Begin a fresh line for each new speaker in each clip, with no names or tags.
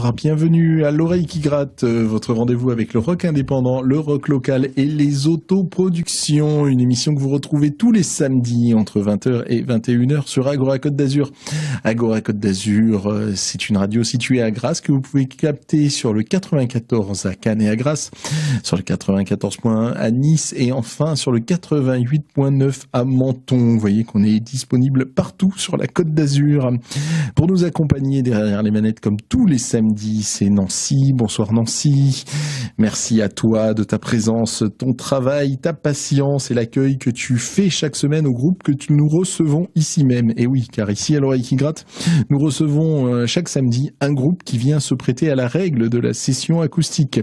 bonsoir, bienvenue à l'oreille qui gratte, votre rendez-vous avec le rock indépendant, le rock local et les autoproductions, une émission que vous retrouvez tous les samedis entre 20h et 21h sur Agora Côte d'Azur. Agora Côte d'Azur, c'est une radio située à Grasse que vous pouvez capter sur le 94 à Cannes et à Grasse, sur le 94.1 à Nice et enfin sur le 88.9 à Menton. Vous voyez qu'on est disponible partout sur la Côte d'Azur. Pour nous accompagner derrière les manettes comme tous les samedis, c'est Nancy. Bonsoir Nancy. Merci à toi de ta présence, ton travail, ta patience et l'accueil que tu fais chaque semaine au groupe que nous recevons ici même. Et oui, car ici à l'oreille qui gratte, nous recevons chaque samedi un groupe qui vient se prêter à la règle de la session acoustique.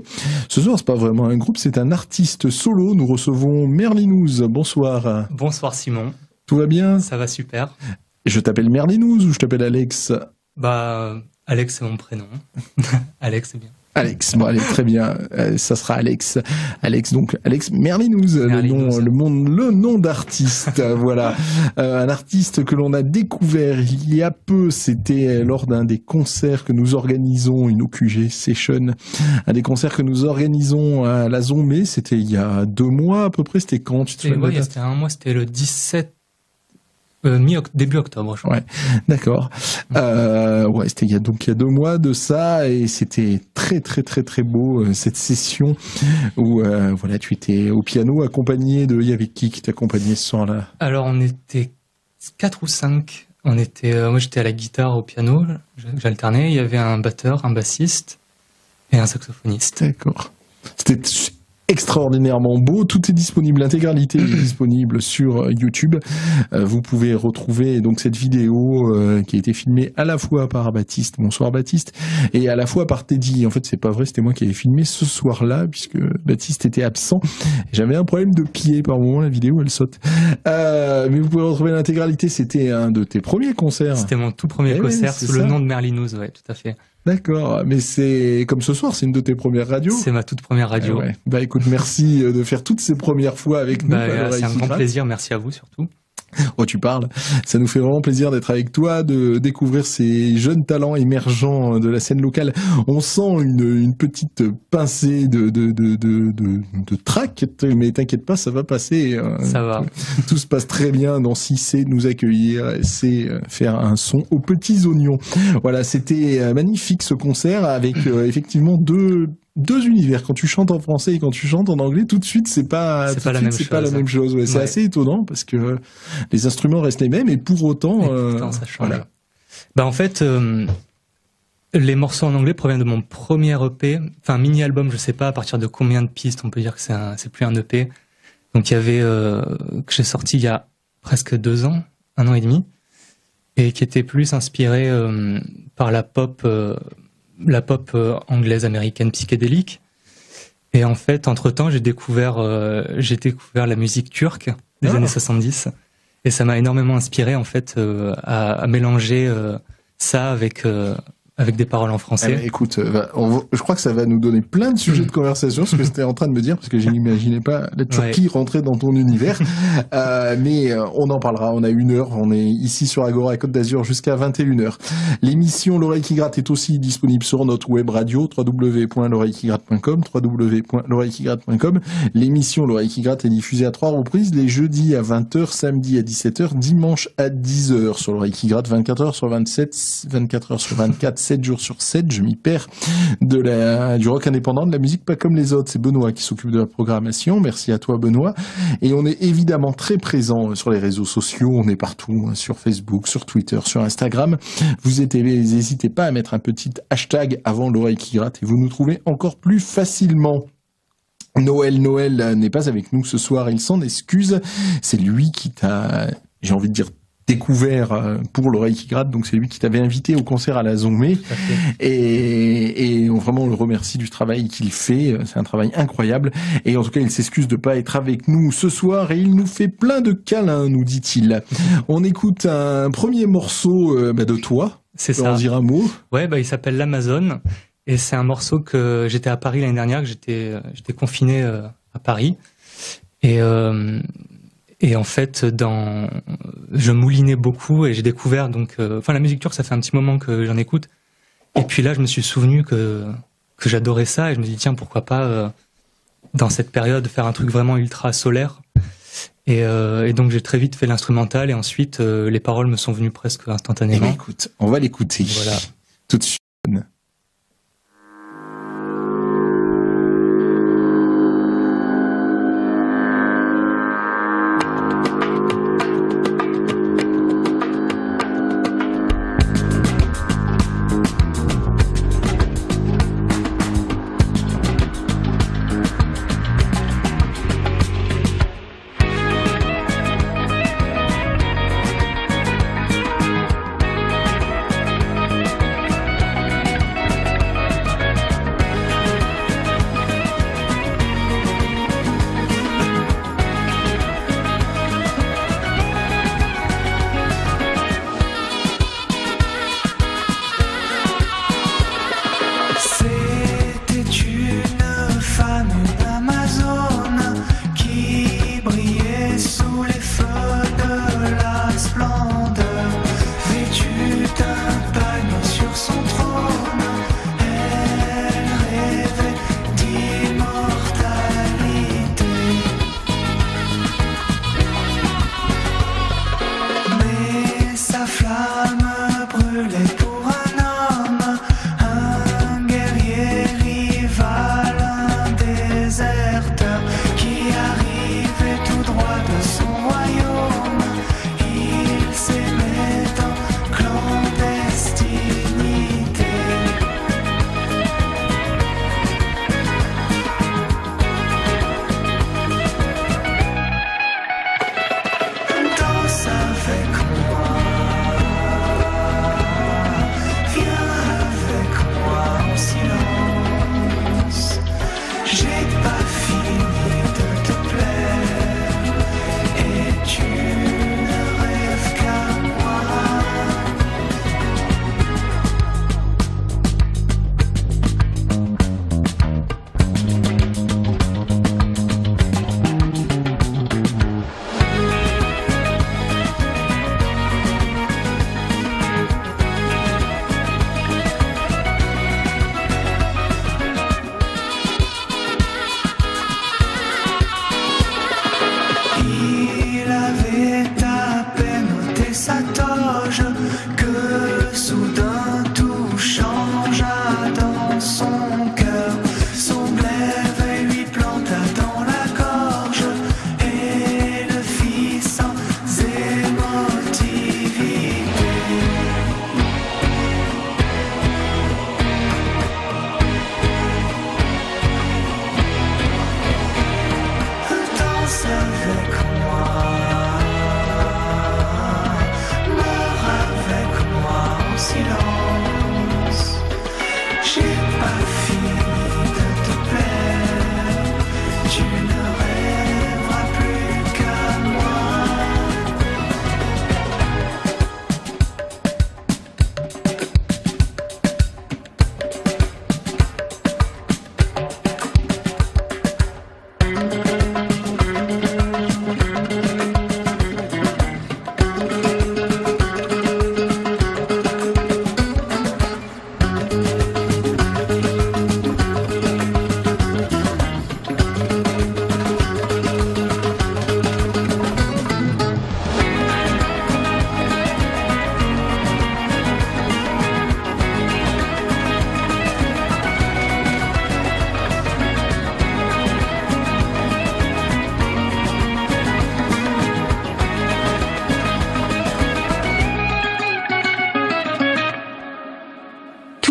Ce soir, c'est pas vraiment un groupe, c'est un artiste solo. Nous recevons Merlinouz. Bonsoir.
Bonsoir Simon.
Tout va bien?
Ça va super.
Je t'appelle Merlinouz ou je t'appelle Alex?
Alex c'est mon prénom. Alex c'est bien.
Alex, bon allez, très bien, ça sera Alex. Alex, donc Alex Merlinouz, le nom d'artiste, voilà. Un artiste que l'on a découvert il y a peu, c'était lors d'un des concerts que nous organisons, une OQG Session, un des concerts que nous organisons à la Zombie, c'était il y a 2 mois à peu près, c'était quand?
C'était un mois, c'était le 17 début octobre, je crois.
Ouais, d'accord. Ouais, c'était il y a 2 mois de ça et c'était très très très très beau cette session où voilà, tu étais au piano accompagné de, il y avait qui t'accompagnait ce soir-là?
Alors on était 4 ou 5. On était, moi j'étais à la guitare, au piano, j'alternais. Il y avait un batteur, un bassiste et un saxophoniste.
D'accord. C'était extraordinairement beau, tout est disponible, l'intégralité est disponible sur YouTube. Vous pouvez retrouver donc cette vidéo qui a été filmée à la fois par Baptiste, bonsoir Baptiste, et à la fois par Teddy. En fait, c'est pas vrai, c'était moi qui avais filmé ce soir-là puisque Baptiste était absent. J'avais un problème de pied par moment, la vidéo elle saute. Mais vous pouvez retrouver l'intégralité, c'était un de tes premiers concerts.
C'était mon tout premier concert sous le nom de Merlinouz, ouais, tout à fait.
D'accord, mais c'est comme ce soir, c'est une de tes premières radios.
C'est ma toute première radio.
Ouais. Bah écoute, merci de faire toutes ces premières fois avec nous.
C'est un grand plaisir, merci à vous surtout.
Oh, tu parles. Ça nous fait vraiment plaisir d'être avec toi, de découvrir ces jeunes talents émergents de la scène locale. On sent une petite pincée de trac, mais t'inquiète pas, ça va passer.
Ça va.
Tout se passe très bien. Nancy sait nous accueillir, c'est faire un son aux petits oignons. Voilà, c'était magnifique ce concert avec effectivement deux univers. Quand tu chantes en français et quand tu chantes en anglais, tout de suite, c'est pas la même chose. Ouais. C'est assez étonnant parce que les instruments restent les mêmes et pour autant,
ça change. Voilà. Bah en fait, les morceaux en anglais proviennent de mon premier EP, enfin mini-album, je sais pas à partir de combien de pistes on peut dire que c'est plus un EP. Donc il y avait que j'ai sorti il y a presque 2 ans, 1 an et demi, et qui était plus inspiré par la pop anglaise américaine psychédélique. Et en fait, entre-temps, j'ai découvert la musique turque des années 70. Et ça m'a énormément inspiré, en fait, à mélanger ça avec des paroles en français.
Écoute, je crois que ça va nous donner plein de sujets de conversation, ce que c'était en train de me dire, parce que je n'imaginais pas la Turquie rentrer dans ton univers. Mais on en parlera, on a 1 heure, on est ici sur Agora Côte d'Azur jusqu'à 21h. L'émission L'Oreille qui gratte est aussi disponible sur notre web radio, www.l'oreillequigratte.com, www.l'oreillequigratte.com. L'émission L'Oreille qui gratte est diffusée à 3 reprises, les jeudis à 20h, samedi à 17h, dimanche à 10h sur L'Oreille qui gratte, 24h sur 27, 24h sur 24, 7 jours sur 7, je m'y perds, du rock indépendant, de la musique pas comme les autres. C'est Benoît qui s'occupe de la programmation. Merci à toi Benoît. Et on est évidemment très présent sur les réseaux sociaux. On est partout, sur Facebook, sur Twitter, sur Instagram. Vous n'hésitez pas à mettre un petit hashtag avant l'oreille qui gratte et vous nous trouvez encore plus facilement. Noël n'est pas avec nous ce soir, il s'en excuse. C'est lui qui t'a, j'ai envie de dire, découvert pour l'oreille qui gratte, donc c'est lui qui t'avait invité au concert à la Zombie et vraiment on le remercie du travail qu'il fait, c'est un travail incroyable et en tout cas il s'excuse de pas être avec nous ce soir et il nous fait plein de câlins, nous dit-il. On écoute un premier morceau de toi.
C'est ça.
On dire un mot.
Ouais, il s'appelle l'Amazone et c'est un morceau que j'étais à Paris l'année dernière, que j'étais confiné à Paris et en fait, je moulinais beaucoup et j'ai découvert la musique turque, ça fait un petit moment que j'en écoute Et puis là, je me suis souvenu que j'adorais ça et je me dis tiens, pourquoi pas dans cette période faire un truc vraiment ultra solaire. Et donc j'ai très vite fait l'instrumental et ensuite les paroles me sont venues presque instantanément.
Écoute, on va l'écouter.
Voilà.
Tout de suite.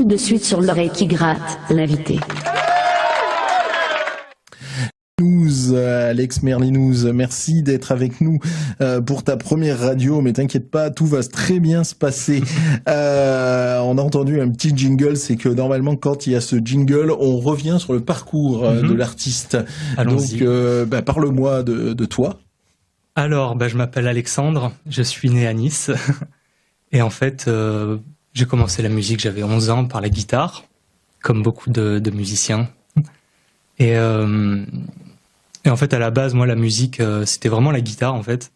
De suite sur l'oreille qui gratte, l'invité.
Alex Merlinouz, merci d'être avec nous pour ta première radio, mais t'inquiète pas, tout va très bien se passer. On a entendu un petit jingle, c'est que normalement quand il y a ce jingle, on revient sur le parcours de l'artiste.
Allons-y.
Donc parle-moi de toi.
Alors, je m'appelle Alexandre, je suis né à Nice, et en fait... j'ai commencé la musique, j'avais 11 ans, par la guitare, comme beaucoup de musiciens. Et en fait, à la base, moi, la musique, c'était vraiment la guitare, en fait.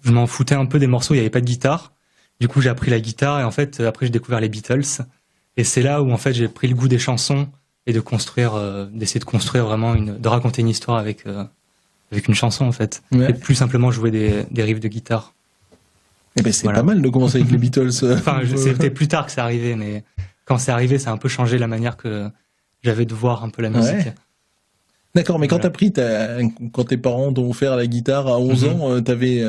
Je m'en foutais un peu des morceaux, il n'y avait pas de guitare. Du coup, j'ai appris la guitare et en fait, après, j'ai découvert les Beatles. Et c'est là où en fait j'ai pris le goût des chansons et de construire, d'essayer de construire vraiment de raconter une histoire avec une chanson en fait, et plus simplement jouer des riffs de guitare.
Eh ben c'est pas mal de commencer avec les Beatles.
Enfin, c'était plus tard que c'est arrivé, mais quand c'est arrivé, ça a un peu changé la manière que j'avais de voir un peu la musique.
Ouais. D'accord, mais quand quand tes parents t'ont offert la guitare à 11 ans, t'avais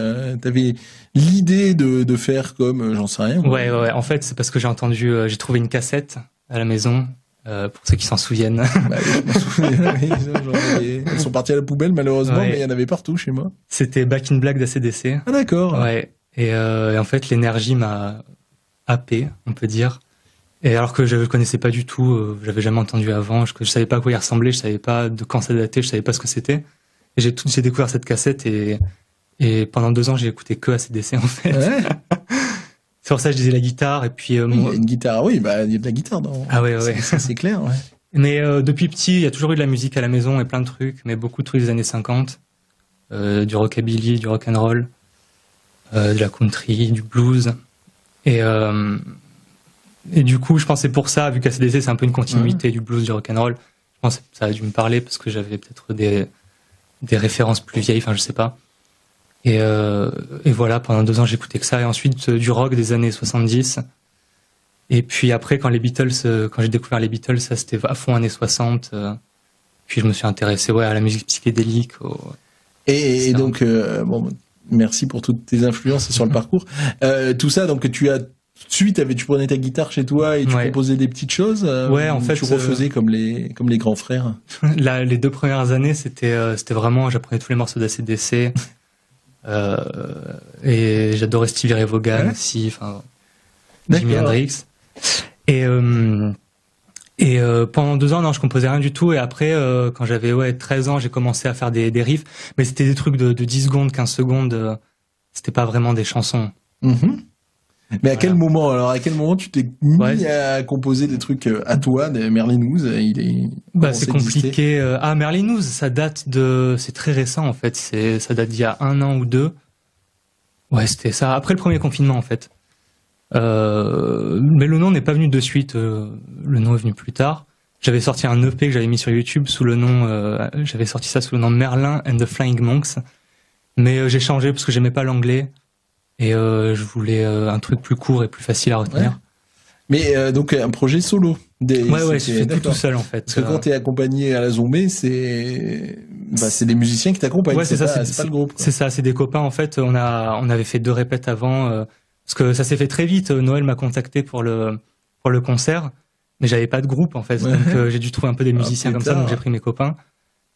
l'idée de faire comme, j'en sais rien.
Ouais. En fait, c'est parce que j'ai trouvé une cassette à la maison, pour ceux qui s'en souviennent.
Bah oui, je m'en souviens. Elles sont parties à la poubelle, malheureusement, mais il y en avait partout chez moi.
C'était Back in Black d'ACDC.
Ah, d'accord.
Ouais. Et en fait, l'énergie m'a happé, on peut dire. Et alors que je ne connaissais pas du tout, j'avais jamais entendu avant, je savais pas à quoi il ressemblait, je savais pas de quand ça datait, je savais pas ce que c'était. Et j'ai découvert cette cassette et pendant 2 ans, j'ai écouté que AC/DC en fait.
Ouais.
C'est pour ça que je disais la guitare et puis.
Oui, il y a une guitare, oui, bah il y a de la guitare dans.
Ah ouais.
Ça, c'est clair, ouais.
Mais depuis petit, il y a toujours eu de la musique à la maison et plein de trucs, mais beaucoup de trucs des années 50, du rockabilly, du rock'n'roll, de la country, du blues. Et du coup, je pensais pour ça, vu qu'ACDC c'est un peu une continuité du blues, du rock'n'roll, je pense que ça a dû me parler parce que j'avais peut-être des références plus vieilles, enfin je sais pas. Et voilà, pendant 2 ans j'écoutais que ça, et ensuite du rock des années 70. Et puis après, quand j'ai découvert les Beatles, ça c'était à fond années 60. Puis je me suis intéressé à la musique psychédélique.
Et donc, bon, merci pour toutes tes influences sur le parcours. Tout ça, donc tu as tout de suite, tu prenais ta guitare chez toi et tu proposais des petites choses.
Ouais, en fait,
tu refaisais comme les grands frères.
Là, les 2 premières années, c'était vraiment, j'apprenais tous les morceaux d'ACDC. Et j'adorais Stevie Ray Vaughan aussi, enfin, Jimi Hendrix. Et pendant 2 ans, non, je composais rien du tout. Et après, quand j'avais 13 ans, j'ai commencé à faire des riffs. Mais c'était des trucs de 10 secondes, 15 secondes. C'était pas vraiment des chansons.
Mais à quel moment tu t'es mis à composer des trucs à toi, des Merlin House?
C'est compliqué. Merlin House, c'est très récent en fait. Ça date d'il y a 1 an ou 2. Ouais, c'était ça. Après le premier confinement en fait. Mais le nom n'est pas venu de suite. Le nom est venu plus tard. J'avais sorti un EP que j'avais mis sur YouTube j'avais sorti ça sous le nom de Merlin and the Flying Monks. Mais j'ai changé parce que j'aimais pas l'anglais. Et je voulais un truc plus court et plus facile à retenir.
Ouais. Mais donc un projet solo.
Je fais tout seul en fait.
Parce que quand t'es accompagné à la Zombie, c'est des musiciens qui t'accompagnent. Ouais, c'est pas le groupe.
C'est ça, c'est des copains en fait. On avait fait 2 répètes avant parce que ça s'est fait très vite. Noël m'a contacté pour le concert, mais j'avais pas de groupe en fait. Donc j'ai dû trouver un peu des musiciens comme ça. Donc j'ai pris mes copains.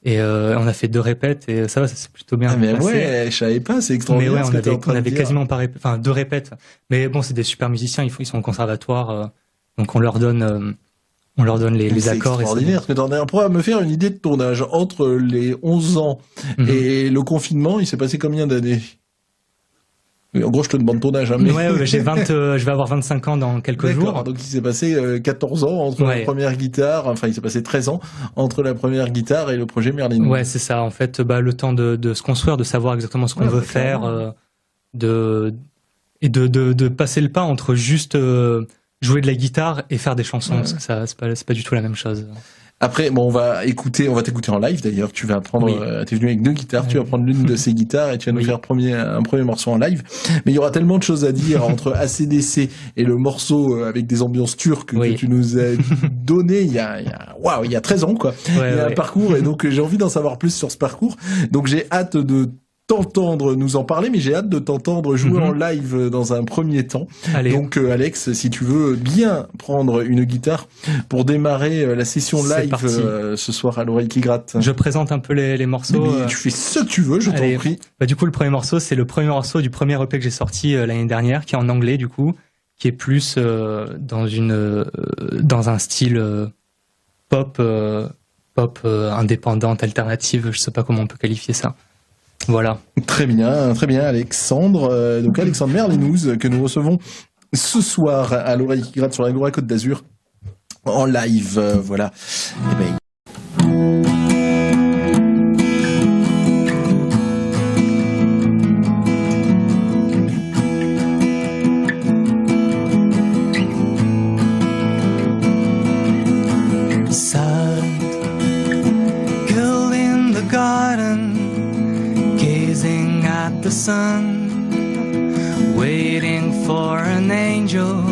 Et on a fait 2 répètes et ça c'est plutôt bien passé.
Ouais, je savais pas, c'est extraordinaire.
Mais on avait quasiment pas 2 répètes. Mais bon, c'est des super musiciens, ils sont au conservatoire, donc on leur donne les accords.
C'est extraordinaire, parce que t'en as un peu à me faire une idée de ton âge. Entre les 11 ans et le confinement, il s'est passé combien d'années? En gros, je te demande ton âge.
Mais... je vais avoir 25 ans dans quelques jours.
Donc il s'est passé 14 ans entre la première guitare, enfin il s'est passé 13 ans entre la première guitare et le projet Merlin.
Ouais, c'est ça. En fait, le temps de se construire, de savoir exactement ce qu'on veut faire, de passer le pas entre juste jouer de la guitare et faire des chansons, parce que ça, c'est pas du tout la même chose.
Après, bon, on va t'écouter en live d'ailleurs. Tu vas prendre, t'es venu avec 2 guitares, tu vas prendre l'une de ces guitares et tu vas nous faire un premier morceau en live. Mais il y aura tellement de choses à dire entre AC/DC et le morceau avec des ambiances turques que tu nous as donné il y a 13 ans, quoi. Il y a un parcours et donc j'ai envie d'en savoir plus sur ce parcours. Donc j'ai hâte de t'entendre nous en parler, mais j'ai hâte de t'entendre jouer en live dans un premier temps. Allez. Donc Alex, si tu veux bien prendre une guitare pour démarrer la session live ce soir à l'oreille qui gratte.
Je présente un peu les morceaux.
Mais tu fais ce que tu veux, je t'en prie.
Du coup, le premier morceau, c'est le premier morceau du premier EP que j'ai sorti l'année dernière, qui est en anglais du coup, qui est plus dans un style pop indépendante, alternative, je sais pas comment on peut qualifier ça. Voilà.
Très bien, Alexandre. Donc Alexandre Merlin-House, que nous recevons ce soir à l'oreille qui gratte sur l'Agora Côte d'Azur en live. Voilà.
Sad girl in the garden, gazing at the sun, waiting for an angel,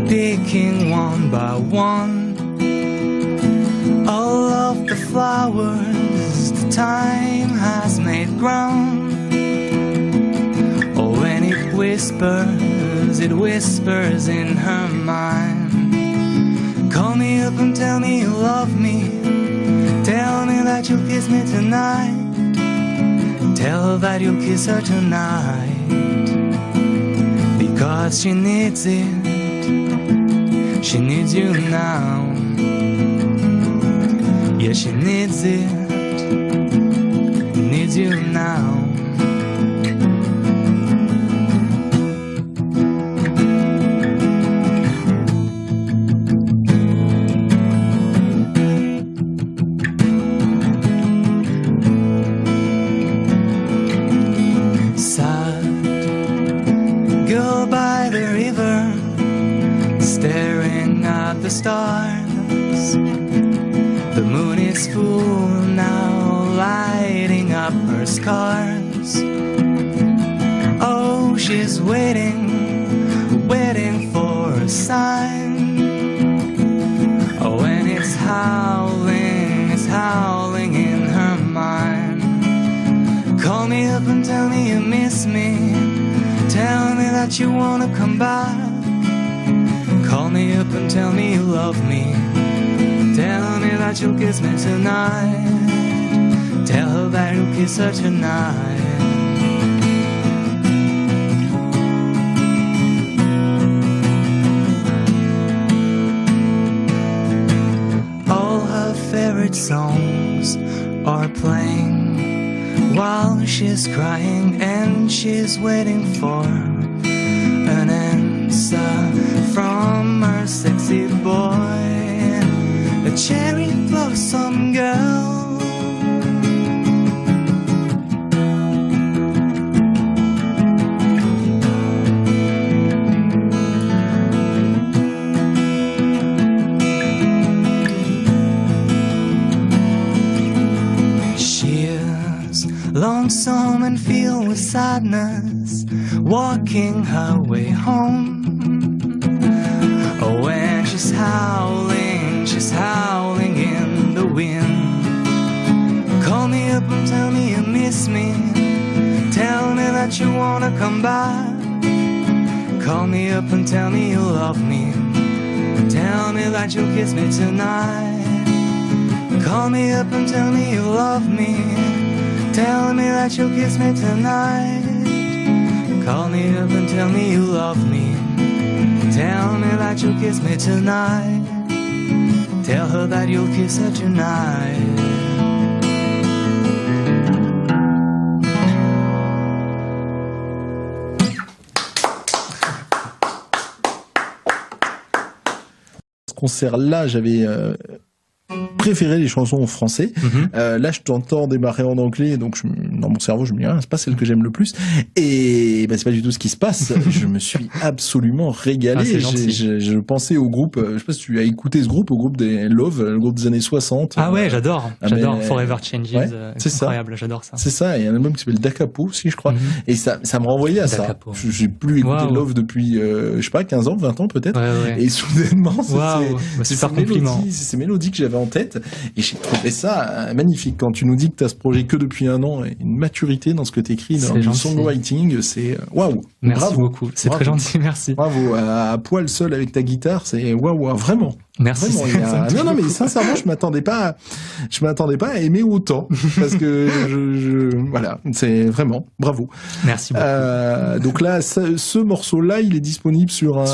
picking one by one. All of the flowers the time has made grown. Oh, when it whispers in her mind. Call me up and tell me you love me. Tell me that you'll kiss me tonight. Tell her that you'll kiss her tonight. Because she needs it. She needs you now. Yeah, she needs it. Needs you now. Staring at the stars, the moon is full now, lighting up her scars. Oh, she's waiting for a sign. Oh, and it's howling in her mind. Call me up and tell me you miss me. Tell me that you wanna come back. Call me up and tell me you love me. Tell me that you'll kiss me tonight. Tell her that you'll kiss her tonight. All her favorite songs are playing while she's crying and she's waiting for an answer from her sexy boy, a cherry blossom girl. She is lonesome and filled with sadness, walking her way home. Oh, and she's howling in the wind. Call me up and tell me you miss me. Tell me that you wanna come back. Call me up and tell me you love me. Tell me that you'll kiss me tonight. Call me up and tell me you love me. Tell me that you'll kiss me tonight. Call me up and tell me you love me. Tell me that you'll kiss me tonight. Tell her that you'll kiss her tonight.
Ce concert-là, j'avais préféré les chansons en français. Là, je t'entends démarrer en anglais, donc dans mon cerveau, je me dis, c'est pas celle que j'aime le plus. Et c'est pas du tout ce qui se passe. Je me suis absolument régalé. Je pensais au groupe, je sais pas si tu as écouté ce groupe, au groupe des Love, le groupe des années 60.
Ah ouais, j'adore. Forever Changes.
Ouais, c'est
incroyable, j'adore ça.
C'est ça, il y a un album qui s'appelle Dakapo aussi, je crois. Et ça me renvoyait à
Dakapo.
Ça. J'ai plus écouté Love depuis, je sais pas, 15 ans, 20 ans peut-être.
Ouais.
Et soudainement, c'est
super compliment.
ces mélodies que j'avais en tête. Et j'ai trouvé ça magnifique. Quand tu nous dis que tu as ce projet que depuis un an et une maturité dans ce que tu écris dans le songwriting, c'est waouh.
Merci beaucoup. C'est très gentil, merci.
Bravo. À poil seul avec ta guitare, c'est waouh, vraiment.
Merci.
Vraiment, non, mais sincèrement, je m'attendais pas à aimer autant. Parce que voilà, c'est vraiment, bravo.
Merci beaucoup.
Donc là, ce morceau-là, il est disponible sur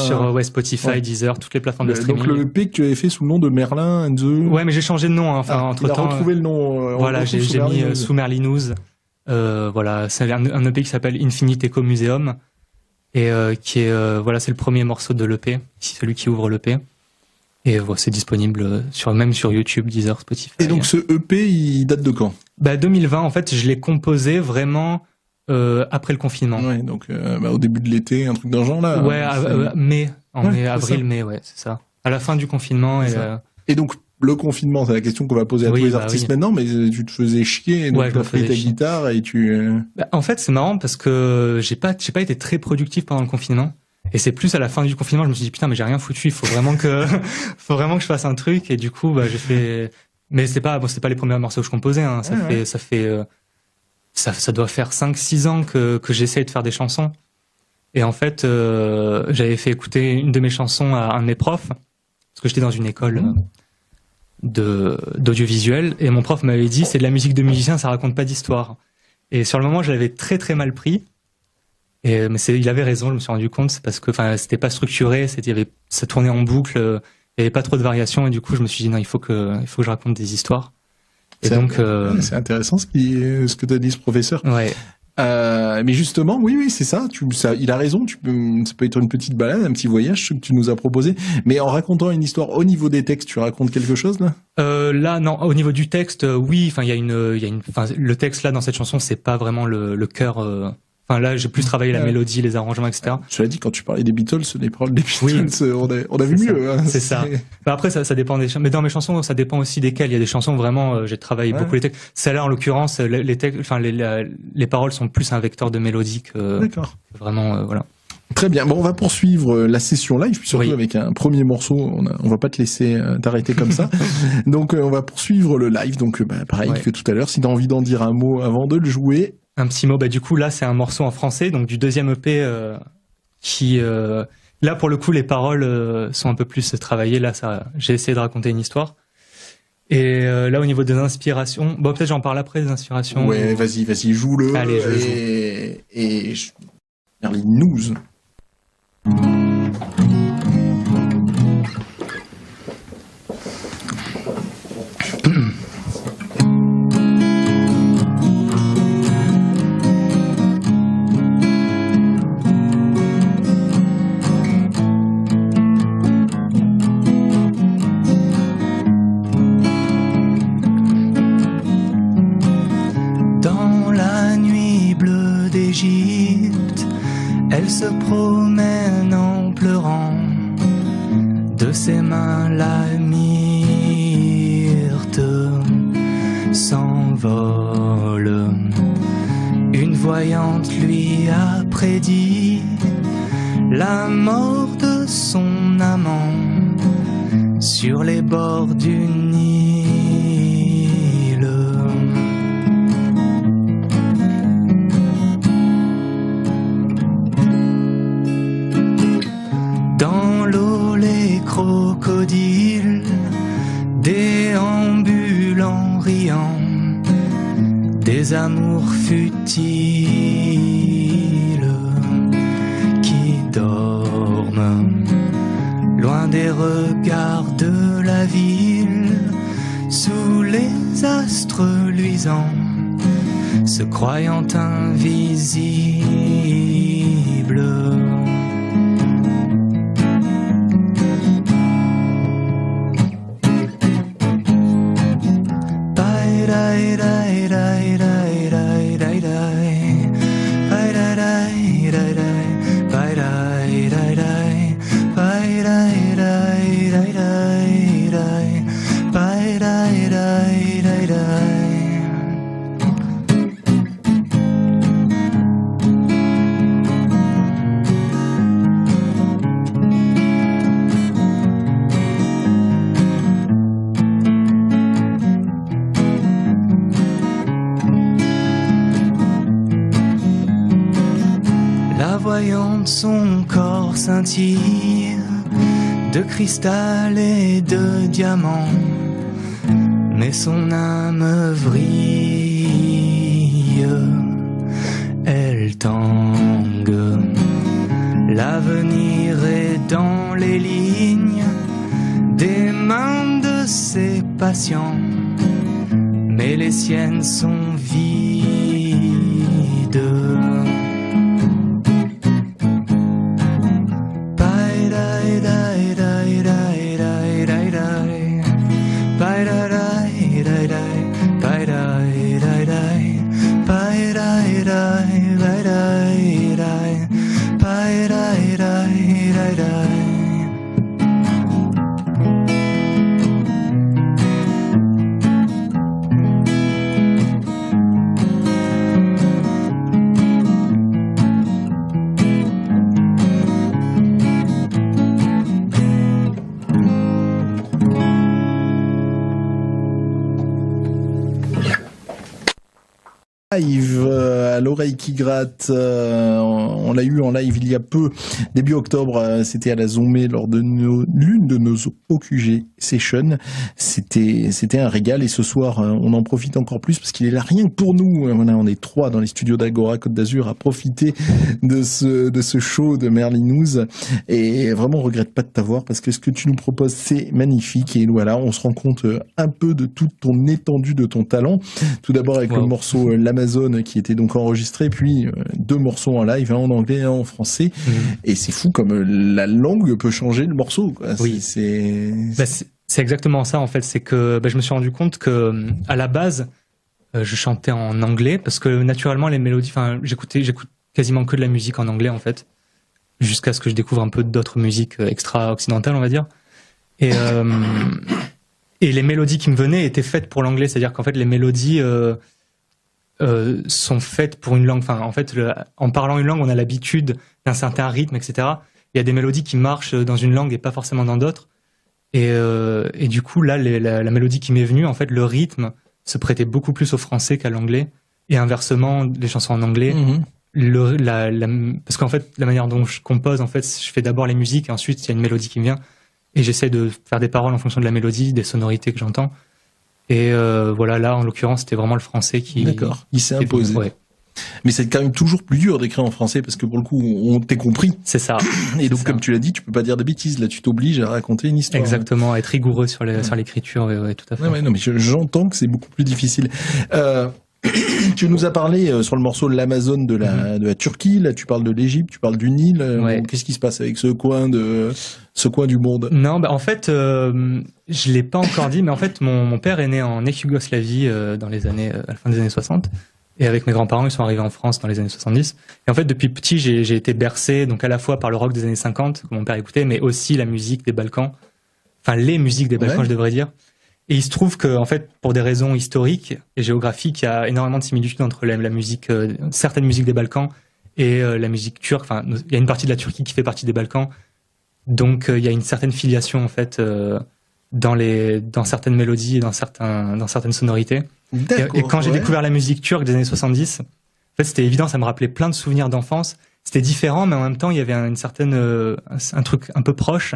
Spotify, Deezer, toutes les plateformes de streaming.
Donc le EP que tu avais fait sous le nom de Merlin and the...
Ouais, mais j'ai changé de nom, entre temps.
Il a retrouvé le nom.
Voilà, j'ai mis sous Merlinous. Voilà, c'est un EP qui s'appelle Infinite Echo Museum. Et qui est, c'est le premier morceau de l'EP, celui qui ouvre l'EP. Et c'est disponible même sur YouTube, Deezer, Spotify.
Et donc ce EP, il date de quand ?
2020, en fait, je l'ai composé vraiment après le confinement.
Ouais, donc au début de l'été, un truc dans le genre là.
Ouais, mai, avril, mai, ouais, c'est ça. À la fin du confinement.
Et donc le confinement, c'est la question qu'on va poser à tous les artistes maintenant, mais tu te faisais chier, donc tu as pris ta guitare et tu...
En fait, c'est marrant parce que j'ai pas été très productif pendant le confinement. Et c'est plus à la fin du confinement, je me suis dit, putain, mais j'ai rien foutu, faut vraiment que je fasse un truc. Et du coup, j'ai fait, mais c'est pas les premiers morceaux que je composais, hein. Ça doit faire 5-6 ans que j'essaye de faire des chansons. Et en fait, j'avais fait écouter une de mes chansons à un de mes profs, parce que j'étais dans une école d'audiovisuel, et mon prof m'avait dit, c'est de la musique de musicien, ça raconte pas d'histoire. Et sur le moment, je l'avais très très mal pris. Mais il avait raison, je me suis rendu compte, c'est parce que, c'était pas structuré, ça tournait en boucle, il y avait pas trop de variations, et du coup, je me suis dit, non, il faut que je raconte des histoires. Et donc,
c'est intéressant ce que t'as dit, ce professeur.
Ouais.
Mais justement, oui, c'est ça. Il a raison. Ça peut être une petite balade, un petit voyage, ce que tu nous as proposé. Mais en racontant une histoire au niveau des textes, tu racontes quelque chose là?
Là, non. Au niveau du texte, oui. Enfin, le texte là dans cette chanson, c'est pas vraiment le cœur. Enfin, là, j'ai plus travaillé la mélodie, les arrangements, etc.
Cela dit, quand tu parlais des Beatles, les paroles des Beatles, on a vu mieux. Hein,
c'est ça. Après, ça dépend des chansons. Mais dans mes chansons, ça dépend aussi desquelles. Il y a des chansons vraiment, j'ai travaillé beaucoup les textes. Celle-là, en l'occurrence, les textes, les paroles sont plus un vecteur de mélodie que vraiment, voilà.
Très bien. Bon, on va poursuivre la session live, surtout avec un premier morceau. On va pas te laisser t'arrêter comme ça. Donc, on va poursuivre le live. Donc, pareil que tout à l'heure. Si t'as envie d'en dire un mot avant de le jouer.
Un petit mot, du coup là c'est un morceau en français, donc du deuxième EP qui là pour le coup les paroles sont un peu plus travaillées. Là j'ai essayé de raconter une histoire. Et là au niveau des inspirations, peut-être j'en parle après des inspirations.
Ouais, vas-y, joue-le.
Allez, je joue.
Et les news.
Elle se promène en pleurant, de ses mains la myrte s'envole. Une voyante lui a prédit la mort de son amant sur les bords du Nil. Dans l'eau les crocodiles déambulent en riant, des amours futiles qui dorment loin des regards de la ville, sous les astres luisants, se croyant invisibles. Son corps scintille de cristal et de diamant, mais son âme vrille, elle tangue. L'avenir est dans les lignes des mains de ses patients, mais les siennes sont vides.
live, à l'oreille qui gratte. On l'a eu en live il y a peu, début octobre. C'était à la Zombie lors de l'une de nos OQG Sessions. C'était un régal et ce soir, on en profite encore plus parce qu'il est là rien que pour nous. Voilà, on est 3 dans les studios d'Agora Côte d'Azur à profiter de ce show de Merlinouz et vraiment on regrette pas de t'avoir parce que ce que tu nous proposes c'est magnifique et voilà, on se rend compte un peu de toute ton étendue de ton talent. Tout d'abord avec le morceau L'Amazone qui était donc enregistré, puis 2 morceaux en live, un en anglais et un en français. Et c'est fou comme la langue peut changer le morceau, quoi.
Oui. C'est exactement ça en fait, c'est que je me suis rendu compte que à la base je chantais en anglais parce que naturellement les mélodies, j'écoute quasiment que de la musique en anglais en fait, jusqu'à ce que je découvre un peu d'autres musiques extra-occidentales on va dire. Et les mélodies qui me venaient étaient faites pour l'anglais, c'est-à-dire qu'en fait les mélodies sont faites pour une langue. Enfin, en fait, en parlant une langue, on a l'habitude d'un certain rythme, etc. Il y a des mélodies qui marchent dans une langue et pas forcément dans d'autres. Et du coup, là, la mélodie qui m'est venue, en fait, le rythme se prêtait beaucoup plus au français qu'à l'anglais. Et inversement, les chansons en anglais, parce qu'en fait, la manière dont je compose, en fait, je fais d'abord les musiques et ensuite il y a une mélodie qui me vient. Et j'essaie de faire des paroles en fonction de la mélodie, des sonorités que j'entends. Et voilà, là, en l'occurrence, c'était vraiment le français qui
s'est imposé. Ouais. Mais c'est quand même toujours plus dur d'écrire en français parce que pour le coup, on t'est compris.
C'est ça.
Et donc, comme tu l'as dit, tu peux pas dire des bêtises. Là, tu t'obliges à raconter une histoire.
Exactement, à être rigoureux sur l'écriture. Ouais, tout à fait.
Ouais, non, mais j'entends que c'est beaucoup plus difficile. Tu nous as parlé sur le morceau de l'Amazone de la Turquie. Là, tu parles de l'Égypte, tu parles du Nil. Qu'est-ce qui se passe avec ce coin du monde?
Non, en fait, je l'ai pas encore dit, mais en fait, mon père est né en ex-Yougoslavie dans les années, à la fin des années 60. Et avec mes grands-parents, ils sont arrivés en France dans les années 70. Et en fait, depuis petit, j'ai été bercé, donc à la fois par le rock des années 50, que mon père écoutait, mais aussi la musique des Balkans. Enfin, les musiques des Balkans, je devrais dire. Et il se trouve que, en fait, pour des raisons historiques et géographiques, il y a énormément de similitudes entre la musique, certaines musiques des Balkans et la musique turque. Enfin, il y a une partie de la Turquie qui fait partie des Balkans. Donc, il y a une certaine filiation, en fait, dans certaines mélodies et dans certaines sonorités. Et quand j'ai découvert la musique turque des années 70, en fait, c'était évident, ça me rappelait plein de souvenirs d'enfance. C'était différent, mais en même temps, il y avait un truc un peu proche.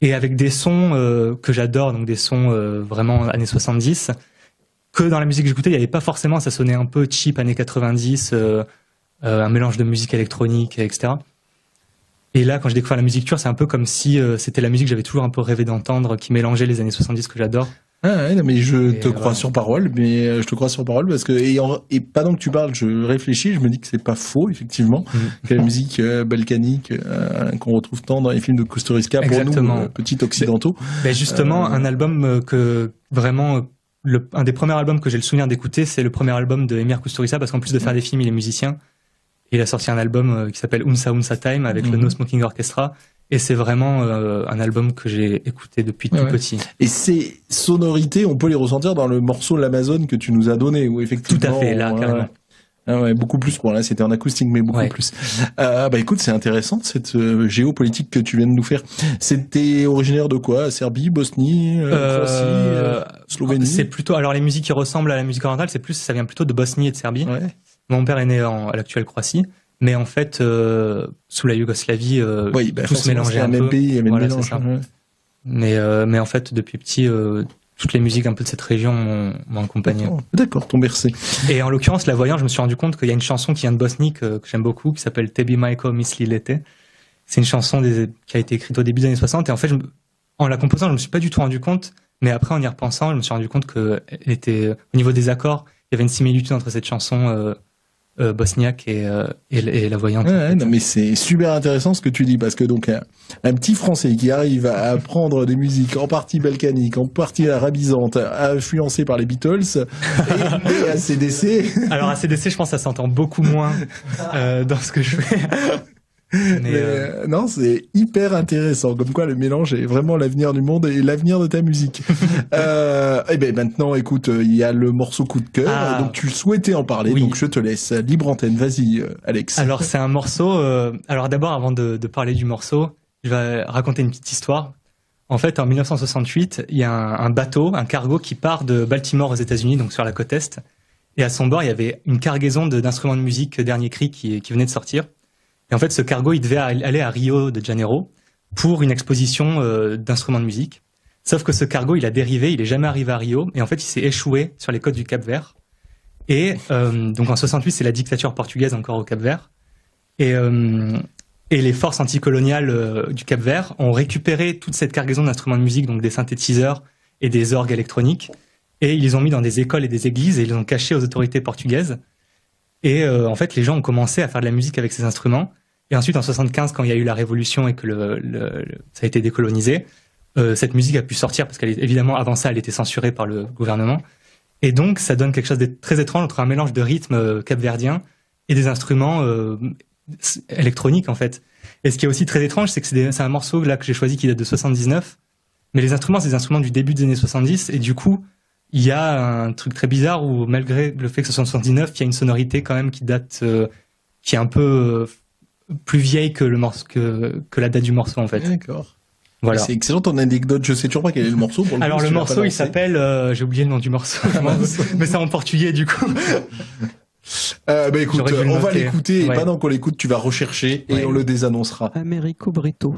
Et avec des sons que j'adore, donc des sons vraiment années 70, que dans la musique que j'écoutais, il n'y avait pas forcément, ça sonnait un peu cheap années 90, un mélange de musique électronique, etc. Et là, quand j'ai découvert la musique turque, c'est un peu comme si c'était la musique que j'avais toujours un peu rêvé d'entendre, qui mélangeait les années 70 que j'adore.
Ah ouais, non, mais je te crois sur parole, parce que et pendant que tu parles, je réfléchis, je me dis que c'est pas faux effectivement, que la musique balkanique qu'on retrouve tant dans les films de Kusturica pour nous petits occidentaux.
Justement, un album que vraiment un des premiers albums que j'ai le souvenir d'écouter, c'est le premier album de Emir Kusturica parce qu'en plus de faire des films, il est musicien. Il a sorti un album qui s'appelle Unsa Unsa Time avec le No Smoking Orchestra. Et c'est vraiment un album que j'ai écouté depuis tout petit.
Et ces sonorités, on peut les ressentir dans le morceau L'Amazone que tu nous as donné, où effectivement...
Tout à fait, là, carrément.
Ah ouais, beaucoup plus. Bon, là, c'était en acoustique, mais beaucoup plus. Écoute, c'est intéressant, cette géopolitique que tu viens de nous faire. C'était originaire de quoi? Serbie, Bosnie, Croatie, Slovénie?
C'est plutôt... Alors, les musiques qui ressemblent à la musique orientale, ça vient plutôt de Bosnie et de Serbie. Ouais. Mon père est né à l'actuelle Croatie. Mais en fait, sous la Yougoslavie, tout se mélangeait un peu.
Pays, il y avait
voilà,
le mélange.
Mais en fait, depuis petit, toutes les musiques un peu de cette région m'ont accompagné.
D'accord, ton bercé.
Et en l'occurrence, la voyant, je me suis rendu compte qu'il y a une chanson qui vient de Bosnie que j'aime beaucoup, qui s'appelle Tebi Majko Misli Lete. C'est une chanson qui a été écrite au début des années 60. Et en fait, en la composant, je me suis pas du tout rendu compte. Mais après, en y repensant, je me suis rendu compte qu'elle était, au niveau des accords, il y avait une similitude entre cette chanson bosniaque et la voyante.
Ouais, non, mais c'est super intéressant ce que tu dis parce que donc un petit Français qui arrive à apprendre des musiques en partie balkaniques, en partie arabisante, influencé par les Beatles et AC/DC.
Alors AC/DC, je pense que ça s'entend beaucoup moins dans ce que je fais.
Mais non, c'est hyper intéressant. Comme quoi, le mélange est vraiment l'avenir du monde et l'avenir de ta musique. Et ben maintenant, écoute, il y a le morceau coup de cœur. Donc tu souhaitais en parler, donc je te laisse libre antenne. Vas-y, Alex.
Alors c'est un morceau. Alors d'abord, avant de parler du morceau, je vais raconter une petite histoire. En fait, en 1968, il y a un bateau, un cargo qui part de Baltimore aux États-Unis, donc sur la côte est. Et à son bord, il y avait une cargaison d'instruments de musique dernier cri qui venait de sortir. Et en fait, ce cargo, il devait aller à Rio de Janeiro pour une exposition d'instruments de musique. Sauf que ce cargo, il a dérivé, il est jamais arrivé à Rio. Et en fait, il s'est échoué sur les côtes du Cap-Vert. Et donc en 68, c'est la dictature portugaise encore au Cap-Vert. Et les forces anticoloniales du Cap-Vert ont récupéré toute cette cargaison d'instruments de musique, donc des synthétiseurs et des orgues électroniques, et ils les ont mis dans des écoles et des églises et ils les ont cachés aux autorités portugaises. Et en fait, les gens ont commencé à faire de la musique avec ces instruments. Et ensuite, en 75, quand il y a eu la révolution et que ça a été décolonisé, cette musique a pu sortir parce évidemment, avant ça, elle était censurée par le gouvernement. Et donc, ça donne quelque chose de très étrange entre un mélange de rythme capverdien et des instruments électroniques, en fait. Et ce qui est aussi très étrange, c'est que c'est un morceau là que j'ai choisi qui date de 79. Mais les instruments, c'est des instruments du début des années 70. Et du coup, il y a un truc très bizarre où, malgré le fait que ce soit en 79, il y a une sonorité quand même qui date, qui est un peu plus vieille que la date du morceau, en fait.
D'accord.
Voilà.
C'est excellent ton anecdote. Je sais toujours pas quel est le morceau. Pour le
Alors
coup,
le
tu
morceau, il s'appelle, j'ai oublié le nom du morceau, mais c'est en portugais du coup.
Écoute, on va l'écouter. Et pendant qu'on l'écoute, tu vas rechercher et on le désannoncera.
Américo Brito.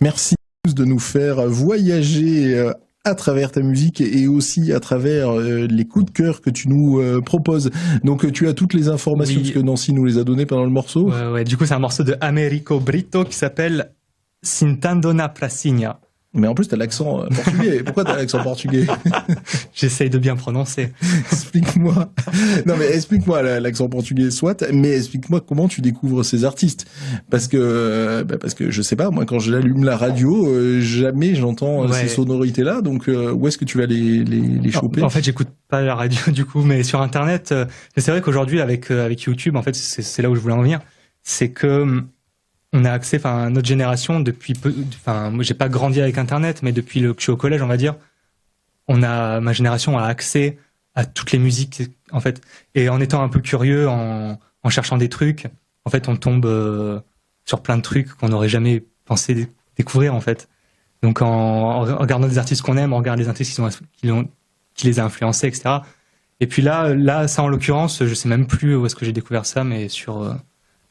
Merci de nous faire voyager à travers ta musique et aussi à travers les coups de cœur que tu nous proposes. Donc tu as toutes les informations parce que Nancy nous les a données pendant le morceau.
Ouais. Du coup, c'est un morceau de Américo Brito qui s'appelle Sintando na Pracinha.
Mais en plus, t'as l'accent portugais. Pourquoi t'as l'accent portugais?
J'essaye de bien prononcer.
Explique-moi. Non, mais explique-moi l'accent portugais, soit, mais explique-moi comment tu découvres ces artistes. Parce que je sais pas, moi, quand j'allume la radio, jamais j'entends ces sonorités-là. Donc, où est-ce que tu vas les choper?
En fait, j'écoute pas la radio, du coup, mais sur Internet, c'est vrai qu'aujourd'hui, avec YouTube, en fait, c'est là où je voulais en venir. C'est que, on a accès, notre génération, moi j'ai pas grandi avec Internet, mais depuis que je suis au collège, on va dire, ma génération a accès à toutes les musiques, en fait. Et en étant un peu curieux, en cherchant des trucs, en fait, on tombe sur plein de trucs qu'on n'aurait jamais pensé découvrir, en fait. Donc, en regardant des artistes qu'on aime, on regarde les artistes qui les a influencés, etc. Et puis là, ça, en l'occurrence, je sais même plus où est-ce que j'ai découvert ça, mais je crois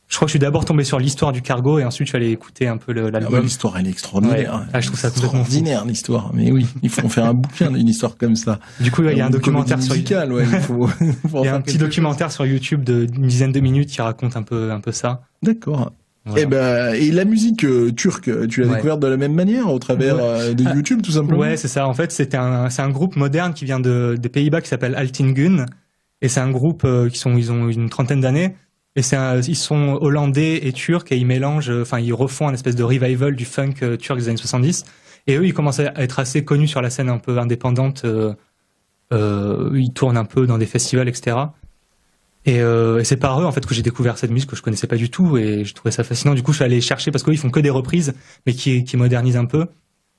que je suis d'abord tombé sur l'histoire du cargo et ensuite je suis allé écouter un peu l'album.
L'histoire, elle est extraordinaire.
Ouais. Ah, je trouve ça complètement
extraordinaire, l'histoire. Mais oui, il faut en faire un bouquin d'une histoire comme ça.
Du coup, il y a un documentaire sur
YouTube.
Il y a un petit documentaire sur YouTube d'une dizaine de minutes qui raconte un peu ça.
D'accord.
Voilà.
Et la musique turque, tu l'as découverte de la même manière au travers de YouTube, tout simplement?
Ouais, c'est ça. En fait, c'est un groupe moderne qui vient des Pays-Bas qui s'appelle Altingun. Et c'est un groupe ils ont une trentaine d'années. Et ils sont hollandais et turcs et ils refont un espèce de revival du funk turc des années 70. Et eux, ils commencent à être assez connus sur la scène un peu indépendante. Ils tournent un peu dans des festivals, etc. Et c'est par eux, en fait, que j'ai découvert cette musique que je connaissais pas du tout et je trouvais ça fascinant. Du coup, je suis allé chercher parce qu'eux, ils font que des reprises, mais qui modernisent un peu.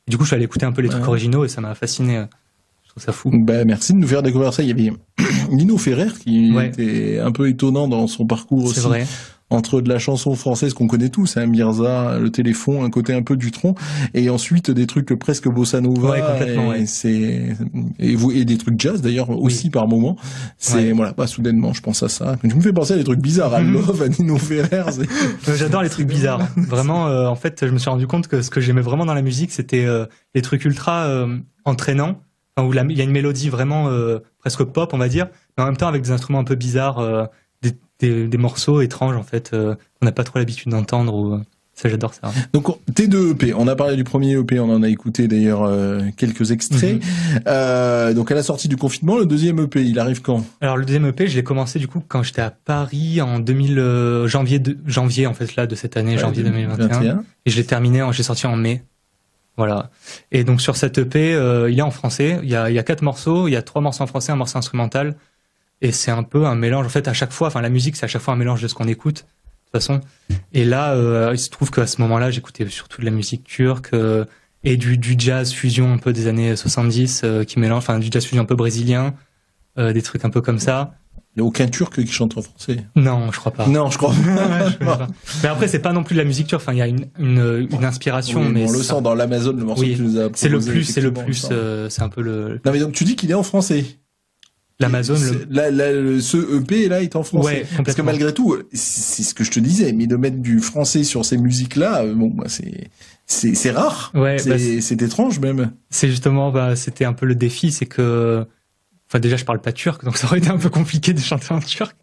Et du coup, je suis allé écouter un peu les trucs originaux et ça m'a fasciné. Je trouve ça fou.
Merci de nous faire découvrir ça. Il y avait Nino Ferrer qui était un peu étonnant dans son parcours aussi.
C'est vrai.
Entre de la chanson française qu'on connaît tous, hein, Mirza, le téléphone, un côté un peu Dutronc, et ensuite des trucs presque bossa nova, et des trucs jazz d'ailleurs aussi par moment. Soudainement, je pense à ça. Je me fais penser à des trucs bizarres, à Love, à Nino Ferrer.
J'adore les trucs bizarres. Vraiment, en fait, je me suis rendu compte que ce que j'aimais vraiment dans la musique, c'était les trucs ultra entraînants, où il y a une mélodie vraiment presque pop, on va dire, mais en même temps avec des instruments un peu bizarres. Des morceaux étranges en fait on n'a pas trop l'habitude d'entendre ça, j'adore ça.
Donc tes deux EP, on a parlé du premier EP, on en a écouté d'ailleurs quelques extraits. Donc à la sortie du confinement, le deuxième EP, il arrive quand?
Alors le deuxième EP, je l'ai commencé du coup quand j'étais à Paris en janvier en fait là de cette année, janvier 2021, et je l'ai terminé, je l'ai sorti en mai. Voilà. Et donc sur cet EP, il est en français, il y a 4 morceaux, il y a 3 morceaux en français, un morceau instrumental. Et c'est un peu un mélange, en fait, à chaque fois, la musique, c'est à chaque fois un mélange de ce qu'on écoute, de toute façon. Et là, il se trouve qu'à ce moment-là, j'écoutais surtout de la musique turque et du jazz fusion un peu des années 70 qui mélange, du jazz fusion un peu brésilien, des trucs un peu comme ça.
Il n'y a aucun turc qui chante en français?
Non, je crois pas.
Non, je crois pas.
Mais après, c'est pas non plus de la musique turque, il y a une inspiration.
Oui,
mais
on le sent dans l'Amazon, le morceau que tu nous as proposé.
C'est le plus, c'est un peu le...
Non, mais donc tu dis qu'il est en français?
L'Amazon,
ce EP là est en français.
Ouais,
parce que malgré tout, c'est ce que je te disais, mais de mettre du français sur ces musiques-là, c'est rare.
Ouais,
c'est étrange même.
C'est justement, c'était un peu le défi, c'est que, déjà, je parle pas turc, donc ça aurait été un peu compliqué de chanter en turc.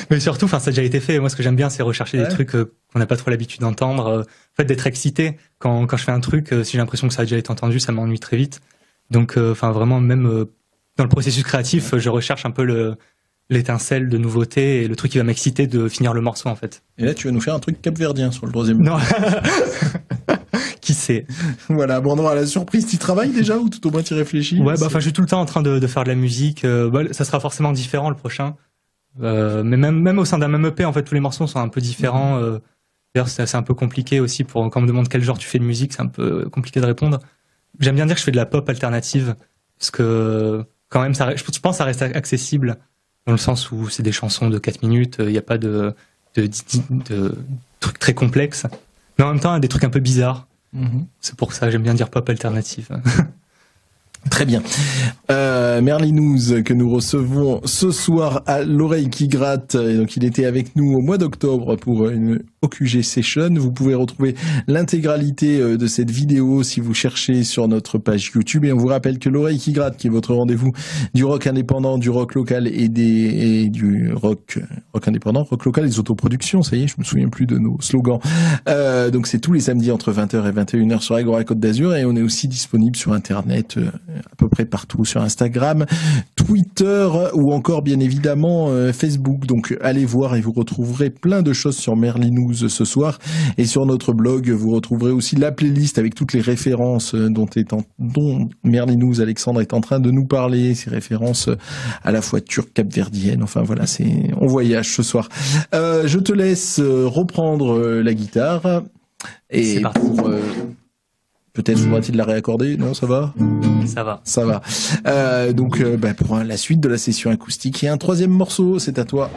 Mais surtout, ça a déjà été fait. Moi, ce que j'aime bien, c'est rechercher des trucs qu'on n'a pas trop l'habitude d'entendre. En fait, d'être excité quand je fais un truc, si j'ai l'impression que ça a déjà été entendu, ça m'ennuie très vite. Donc, vraiment, même dans le processus créatif, je recherche un peu l'étincelle de nouveauté et le truc qui va m'exciter de finir le morceau, en fait.
Et là, tu vas nous faire un truc capverdien sur le troisième.
Non. Qui sait?
Voilà, bon, à la surprise, tu travailles déjà ou tout au moins tu réfléchis?
Ouais, je suis tout le temps en train de faire de la musique. Ça sera forcément différent le prochain. Mais même au sein d'un même EP, en fait, tous les morceaux sont un peu différents. D'ailleurs, c'est un peu compliqué aussi quand on me demande quel genre tu fais de musique, c'est un peu compliqué de répondre. J'aime bien dire que je fais de la pop alternative parce que quand même, je pense que ça reste accessible dans le sens où c'est des chansons de 4 minutes, il n'y a pas de trucs très complexes. Mais en même temps, il y a des trucs un peu bizarres. C'est pour ça que j'aime bien dire pop alternative.
Très bien. Merlinous, que nous recevons ce soir à l'oreille qui gratte. Et donc, il était avec nous au mois d'octobre pour une OQG Session. Vous pouvez retrouver l'intégralité de cette vidéo si vous cherchez sur notre page YouTube. Et on vous rappelle que l'oreille qui gratte, qui est votre rendez-vous du rock indépendant, du rock local et du rock indépendant, rock local et des autoproductions. Ça y est, je me souviens plus de nos slogans. Donc, c'est tous les samedis entre 20h et 21h sur Agora Côte d'Azur. Et on est aussi disponible sur Internet, à peu près partout, sur Instagram, Twitter ou encore bien évidemment Facebook. Donc allez voir et vous retrouverez plein de choses sur Merlinous ce soir. Et sur notre blog, vous retrouverez aussi la playlist avec toutes les références dont Merlinous Alexandre est en train de nous parler. Ces références à la fois turques, capverdiennes. Enfin voilà, on voyage ce soir. Je te laisse reprendre la guitare. Et Peut-être faudra-t-il la réaccorder? Non, ça va?
Ça va.
Ça va. Donc, pour la suite de la session acoustique, il y a un troisième morceau, c'est à toi.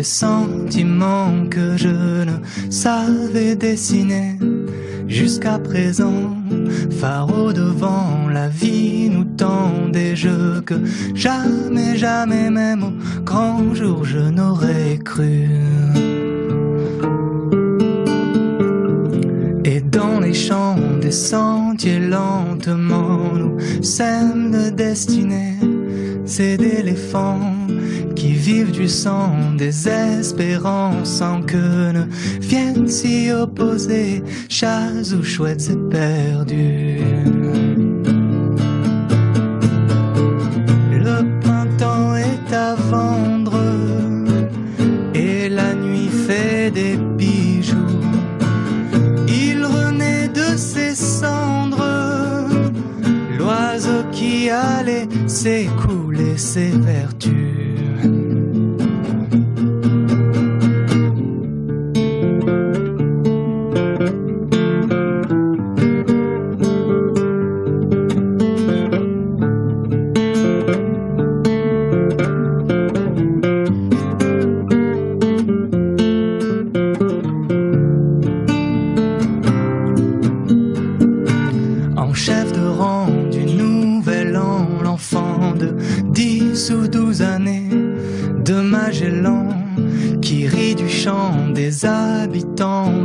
Sentiments que je ne savais dessiner jusqu'à présent. Phare au devant, la vie nous tend des jeux que jamais, jamais, même au grand jour, je n'aurais cru. Et dans les champs des sentiers, lentement nous sèment de destinée. C'est d'éléphants qui vivent du sang des espérances sans que ne viennent s'y opposer chats ou chouettes éperdus. Le printemps est à vendre et la nuit fait des bijoux. Il renaît de ses cendres, l'oiseau qui allait s'écouler ses vertus.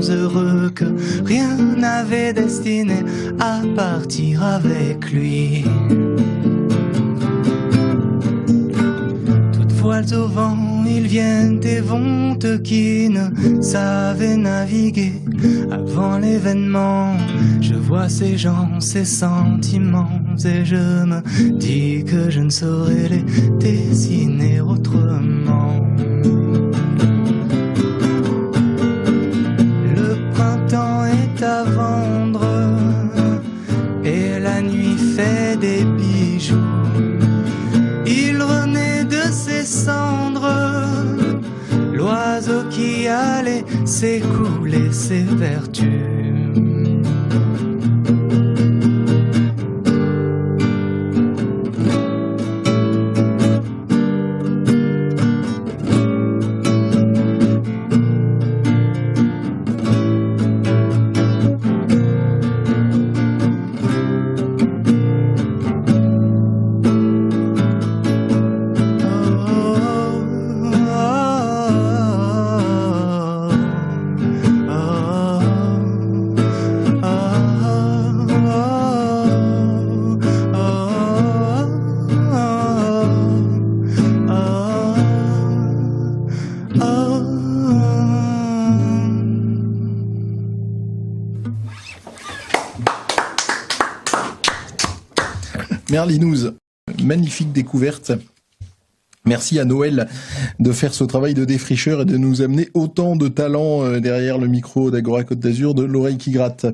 Heureux que rien n'avait destiné à partir avec lui. Toutes voiles au vent, ils viennent et vont, eux qui ne savaient naviguer avant l'événement. Je vois ces gens, ces sentiments, et je me dis que je ne saurais les dessiner autrement. À vendre et la nuit fait des bijoux. Il renaît de ses cendres, l'oiseau qui allait s'écouler ses vertus.
Merlinous, magnifique découverte. Merci à Noël de faire ce travail de défricheur et de nous amener autant de talents derrière le micro d'Agora Côte d'Azur, de l'oreille qui gratte.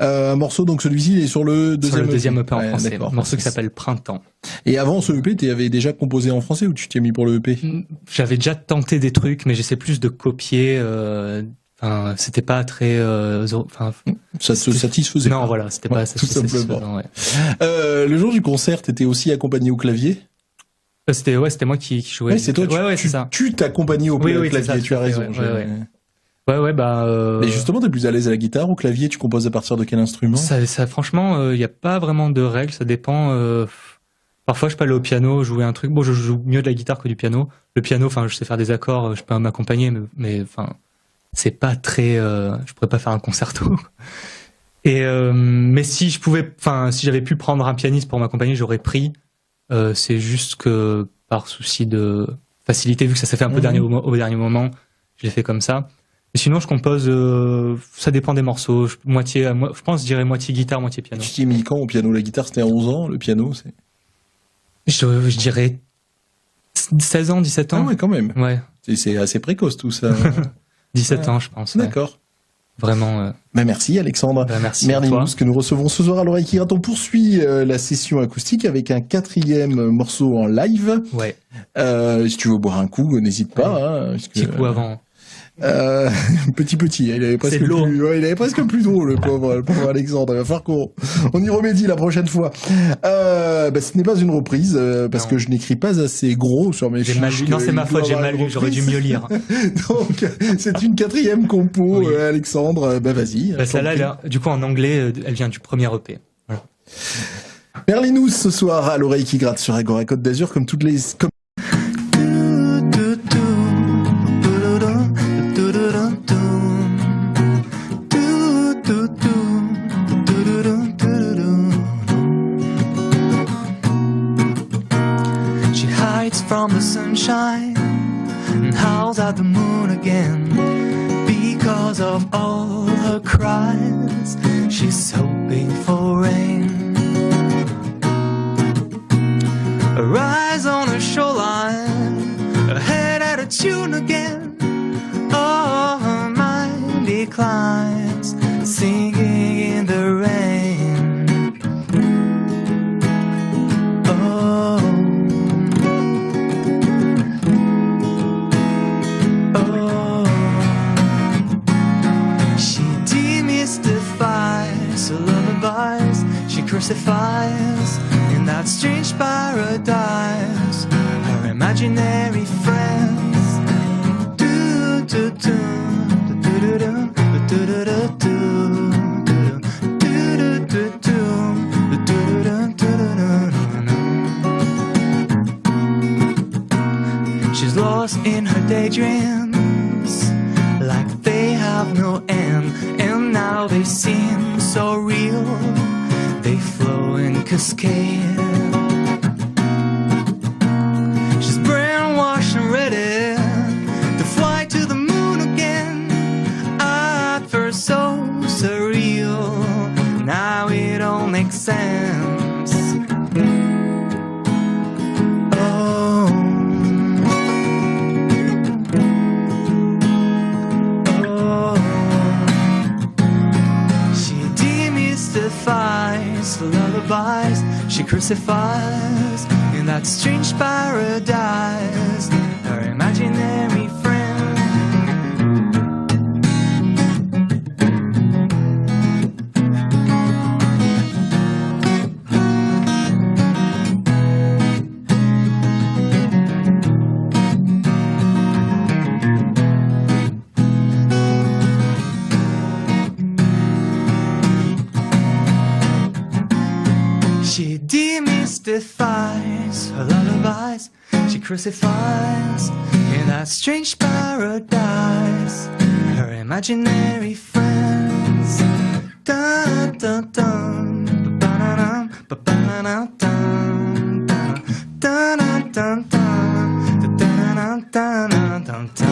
Un morceau, donc celui-ci, il est sur le deuxième
EP en français, un morceau qui s'appelle Printemps.
Et avant ce EP, tu avais déjà composé en français ou tu t'es mis pour le EP?
J'avais déjà tenté des trucs, mais j'essaie plus de copier. Enfin, c'était pas très.
Ça te satisfaisait?
Non, voilà, c'était pas
tout simplement.
Ouais.
Le jour du concert, t'étais aussi accompagné au clavier?
C'était moi qui jouais.
Ouais, c'est toi.
C'est ça.
Tu t'accompagnais au clavier.
Ça,
tu as raison.
Mais
justement, t'es plus à l'aise à la guitare ou au clavier? Tu composes à partir de quel instrument?
Ça, franchement, il y a pas vraiment de règles. Ça dépend. Parfois, je peux aller au piano, jouer un truc. Bon, je joue mieux de la guitare que du piano. Le piano, enfin, je sais faire des accords, je peux m'accompagner, mais enfin, c'est pas très. Je pourrais pas faire un concerto. Et mais si j'avais pu prendre un pianiste pour m'accompagner, j'aurais pris. C'est juste que par souci de facilité, vu que ça s'est fait un peu au dernier moment, je l'ai fait comme ça. Et sinon, je compose, ça dépend des morceaux. Je pense, je dirais moitié guitare, moitié piano.
Tu t'es mis quand au piano? La guitare, c'était à 11 ans, le piano, c'est...
Je dirais 16 ans, 17 ans.
Ah ouais, quand même.
Ouais.
C'est assez précoce, tout ça.
17 ans, je pense. Ouais.
D'accord.
Vraiment.
Merci, Alexandre.
Merci
Merlin
à toi.
News, que nous recevons ce soir à l'oreille qui gratte. On poursuit la session acoustique avec un 4e morceau en live.
Ouais.
Si tu veux boire un coup, n'hésite pas.
Ouais.
Hein,
Petit coup avant.
Petit, il avait presque plus, il avait presque plus d'eau, le pauvre Alexandre. Il va falloir qu'on y remédie la prochaine fois. Ce n'est pas une reprise, parce que je n'écris pas assez gros sur mes fiches.
Non, c'est ma faute, j'ai mal lu, j'aurais dû mieux lire.
Donc, c'est une 4e compo, oui. Alexandre. Vas-y.
Celle-là, du coup, en anglais, elle vient du premier EP. Voilà.
Merlinous, ce soir, à l'oreille qui gratte sur Agora Côte d'Azur, comme toutes les,
from the sunshine and howls at the moon again because of all her cries. She's hoping for rain. Her eyes on her shoreline, her head out of tune again. Oh, her mind declines, singing in the rain. She crucifies in that strange paradise her imaginary friends. Do do do do do do do do do do. She's lost in her daydreams, like they have no end, and now they seem so real. They flow in cascade. She's brainwashed and ready to fly to the moon again. At first so surreal, now it all makes sense. Oh, oh. She demystifies lullabies, she crucifies in that strange paradise her imaginary friend. She demystifies her lullabies, she crucifies in that strange paradise her imaginary friends. Dun dun dun, ba-ba-dum, ba-ba-dum, dun dun dun dun dun dun dun dun dun.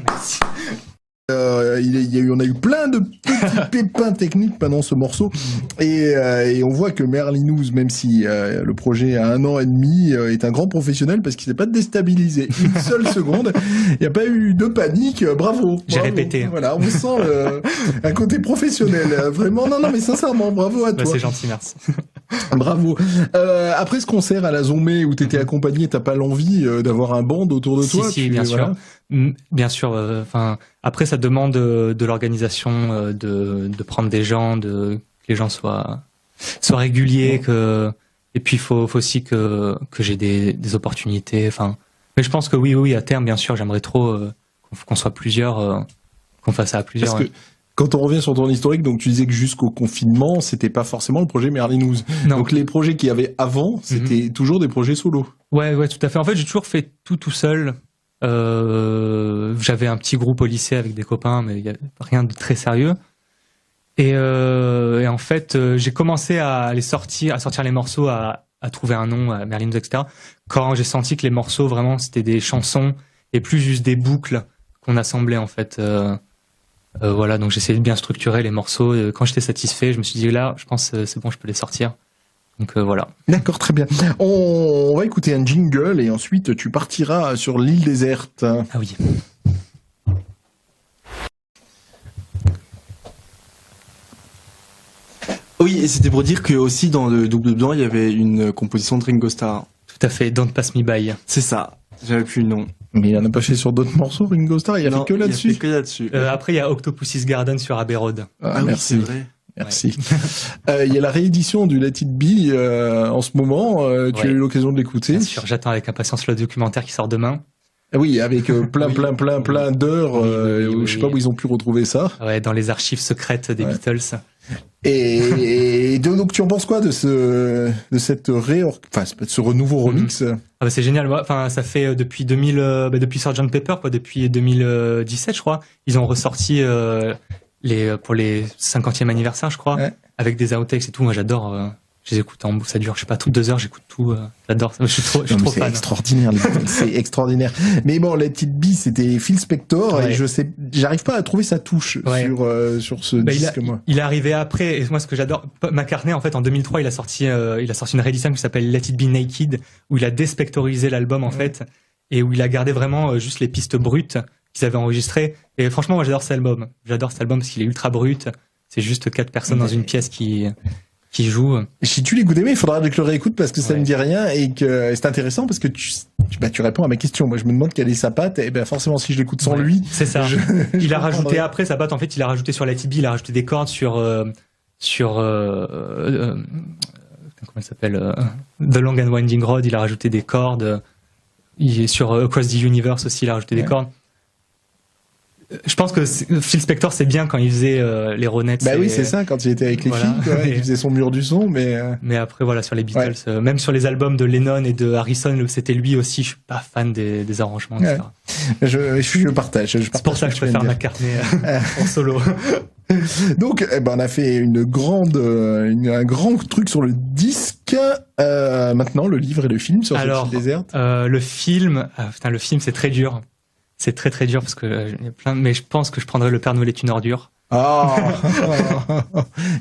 Merci.
On a eu plein de petits pépins techniques pendant ce morceau et on voit que Merlinous, même si le projet a 1 an et demi, est un grand professionnel parce qu'il s'est pas déstabilisé une seule seconde. Il n'y a pas eu de panique. Bravo.
J'ai répété.
Voilà, on sent un côté professionnel. Vraiment, non, mais sincèrement, bravo à toi.
C'est gentil, merci.
Bravo. Après ce concert à la Zombie où t'étais accompagné, t'as pas l'envie d'avoir un band autour de toi?
Si, bien sûr. Bien sûr. Après, ça demande de l'organisation, de prendre des gens, que les gens soient réguliers, et puis il faut aussi que j'ai des opportunités. Mais je pense que oui, à terme, bien sûr, j'aimerais trop qu'on soit plusieurs, qu'on fasse ça à plusieurs.
Parce que quand on revient sur ton historique, donc tu disais que jusqu'au confinement, c'était pas forcément le projet Merlinous. Donc les projets qu'il y avait avant, c'était toujours des projets solo.
Ouais, tout à fait. En fait, j'ai toujours fait tout seul. J'avais un petit groupe au lycée avec des copains, mais il y a rien de très sérieux. Et en fait, j'ai commencé à sortir les morceaux à à trouver un nom à Merlin's, etc. Quand j'ai senti que les morceaux vraiment c'était des chansons et plus juste des boucles qu'on assemblait en fait. Voilà, donc j'essayais de bien structurer les morceaux. Quand j'étais satisfait, je me suis dit là, je pense c'est bon, je peux les sortir. Donc voilà.
D'accord, très bien. On va écouter un jingle et ensuite tu partiras sur l'île déserte.
Ah oui.
Oui, et c'était pour dire que aussi dans le double blanc, il y avait une composition de Ringo Starr.
Tout à fait, Don't Pass Me By.
C'est ça. J'avais plus le nom.
Mais il en a pas fait sur d'autres morceaux, Ringo Starr. Il a fait que là-dessus.
Il a fait que là-dessus.
Après, il y a Octopus's Garden sur Abbey Road.
Ah, merci.
Oui, c'est vrai.
Merci. Il y a la réédition du Let It Be en ce moment. Tu as eu l'occasion de l'écouter.
Bien sûr, j'attends avec impatience le documentaire qui sort demain.
Oui, avec plein d'heures. Je sais pas où ils ont pu retrouver ça.
Ouais, dans les archives secrètes des Beatles.
Et donc tu en penses quoi de ce renouveau remix?
Ah bah c'est génial. Enfin, ça fait depuis depuis Sgt Pepper, quoi, depuis 2017, je crois. Ils ont ressorti pour les 50e anniversaire, je crois, avec des outtakes et tout. Moi, j'adore. Je les écoute en boucle, ça dure, je sais pas, toutes 2 heures, j'écoute tout. J'adore. Je suis trop fan.
C'est extraordinaire, c'est extraordinaire. Mais bon, Let It Be, c'était Phil Spector et j'arrive pas à trouver sa touche sur ce disque, moi.
Il est arrivé après, et moi, ce que j'adore, McCartney, en fait, en 2003, il a sorti une réédition qui s'appelle Let It Be Naked, où il a déspectorisé l'album, en fait, et où il a gardé vraiment juste les pistes brutes qu'ils avaient enregistrées. Et franchement, moi, j'adore cet album. J'adore cet album parce qu'il est ultra brut. C'est juste 4 personnes dans une pièce qui joue.
Si tu l'écoutes, mais il faudra que je le réécoute parce que ça me dit rien et que c'est intéressant parce que tu réponds à ma question. Moi, je me demande quelle est sa patte et ben forcément si je l'écoute sans lui.
C'est ça. Il a rajouté après sa patte. En fait, il a rajouté sur la TB, il a rajouté des cordes sur comment il s'appelle The Long and Winding Road. Il a rajouté des cordes. Sur Across the Universe aussi, il a rajouté des cordes. Je pense que Phil Spector, c'est bien quand il faisait les Ronettes.
Bah oui, c'est ça, quand il était avec les filles, quoi, il faisait son mur du son,
mais après, voilà, sur les Beatles, même sur les albums de Lennon et de Harrison, c'était lui aussi, je suis pas fan des arrangements, etc.
Je partage.
C'est pour ça que je préfère McCartney en solo.
Donc, on a fait un grand truc sur le disque. Maintenant, le livre et le film sur cette île déserte.
Le film, c'est très dur. C'est très très dur parce que mais je pense que je prendrais Le Père Noël est une ordure.
Ah,